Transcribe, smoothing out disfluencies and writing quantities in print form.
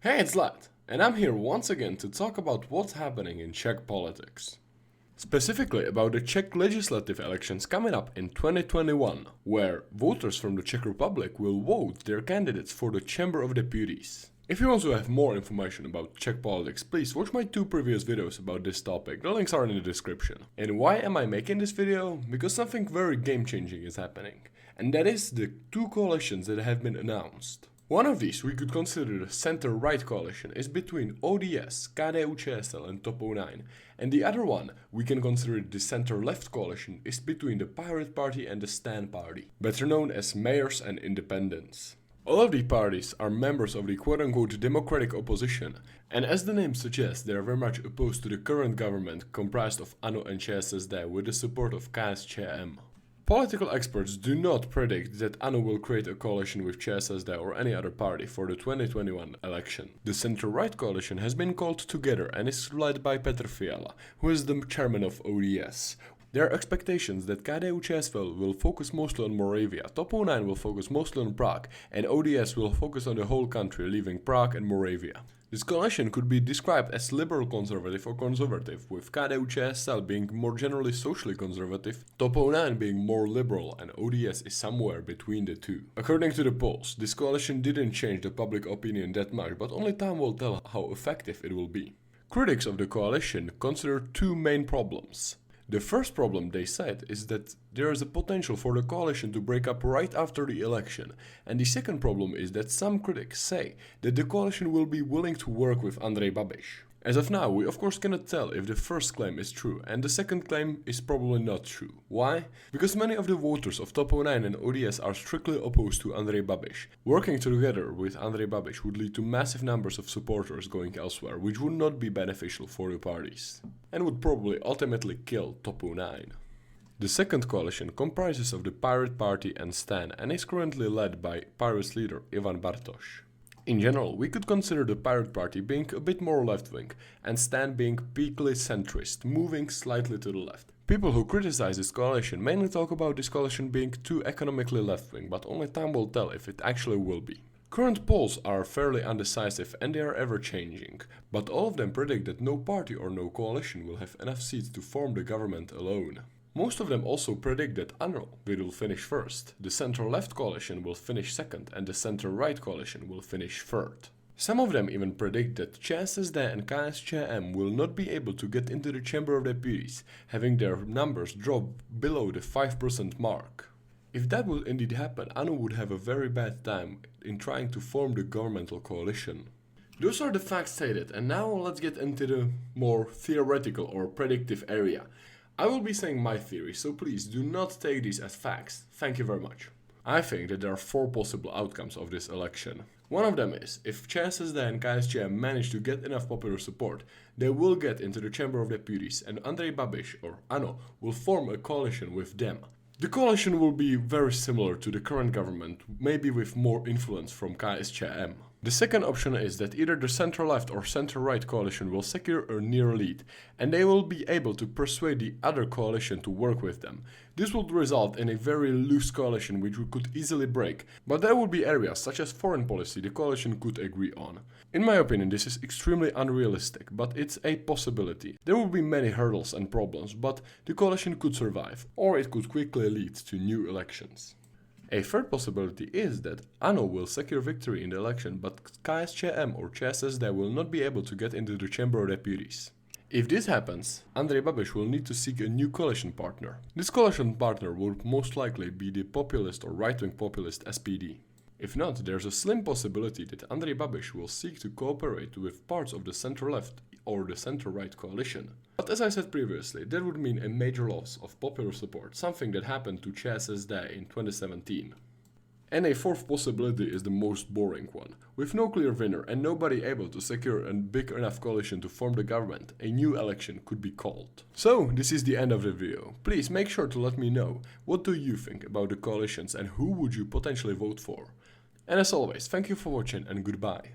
Hey, it's Zlat, and I'm here once again to talk about what's happening in Czech politics. Specifically about the Czech legislative elections coming up in 2021, where voters from the Czech Republic will vote their candidates for the Chamber of Deputies. If you want to have more information about Czech politics, please watch my two previous videos about this topic, the links are in the description. And why am I making this video? Because something very game-changing is happening, and that is the two coalitions that have been announced. One of these we could consider the center-right coalition is between ODS, KDU-ČSL and TOP09, and the other one we can consider the center-left coalition is between the Pirate Party and the STAN party, better known as Mayors and Independents. All of these parties are members of the quote-unquote democratic opposition, and as the name suggests, they are very much opposed to the current government comprised of ANO and ČSSD with the support of KSČM. Political experts do not predict that ANO will create a coalition with ČSSD or any other party for the 2021 election. The center-right coalition has been called together and is led by Petr Fiala, who is the chairman of ODS. There are expectations that KDU-ČSL will focus mostly on Moravia, TOP09 will focus mostly on Prague, and ODS will focus on the whole country, leaving Prague and Moravia. This coalition could be described as liberal-conservative or conservative, with KDU-ČSL being more generally socially conservative, TOP09 being more liberal, and ODS is somewhere between the two. According to the polls, this coalition didn't change the public opinion that much, but only time will tell how effective it will be. Critics of the coalition consider two main problems. The first problem, they said, is that there is a potential for the coalition to break up right after the election, and the second problem is that some critics say that the coalition will be willing to work with Andrej Babiš. As of now, we of course cannot tell if the first claim is true, and the second claim is probably not true. Why? Because many of the voters of TOP09 and ODS are strictly opposed to Andrej Babiš. Working together with Andrej Babiš would lead to massive numbers of supporters going elsewhere, which would not be beneficial for the parties, and would probably ultimately kill TOP09. The second coalition comprises of the Pirate Party and STAN and is currently led by Pirates leader Ivan Bartoš. In general, we could consider the Pirate Party being a bit more left-wing, and STAN being peakly centrist, moving slightly to the left. People who criticize this coalition mainly talk about this coalition being too economically left-wing, but only time will tell if it actually will be. Current polls are fairly undecisive and they are ever-changing, but all of them predict that no party or no coalition will have enough seats to form the government alone. Most of them also predict that ANO will finish first, the center-left coalition will finish second, and the center-right coalition will finish third. Some of them even predict that ČSSD and KSČM will not be able to get into the Chamber of Deputies, having their numbers drop below the 5% mark. If that would indeed happen, ANO would have a very bad time in trying to form the governmental coalition. Those are the facts stated, and now let's get into the more theoretical or predictive area. I will be saying my theory, so please do not take these as facts. Thank you very much. I think that there are four possible outcomes of this election. One of them is, if ČSSD and KSČM manage to get enough popular support, they will get into the Chamber of Deputies and Andrej Babiš, or ANO, will form a coalition with them. The coalition will be very similar to the current government, maybe with more influence from KSČM. The second option is that either the center-left or center-right coalition will secure a near lead, and they will be able to persuade the other coalition to work with them. This would result in a very loose coalition which we could easily break, but there would be areas such as foreign policy the coalition could agree on. In my opinion, this is extremely unrealistic, but it's a possibility. There will be many hurdles and problems, but the coalition could survive, or it could quickly lead to new elections. A third possibility is that ANO will secure victory in the election, but KSČM or ČSSD will not be able to get into the Chamber of Deputies. If this happens, Andrej Babiš will need to seek a new coalition partner. This coalition partner will most likely be the populist or right-wing populist SPD. If not, there's a slim possibility that Andrej Babiš will seek to cooperate with parts of the center-left or the center-right coalition. But as I said previously, that would mean a major loss of popular support, something that happened to ČSSD in 2017. And a fourth possibility is the most boring one. With no clear winner and nobody able to secure a big enough coalition to form the government, a new election could be called. So, this is the end of the video. Please make sure to let me know what do you think about the coalitions and who would you potentially vote for. And as always, thank you for watching and goodbye.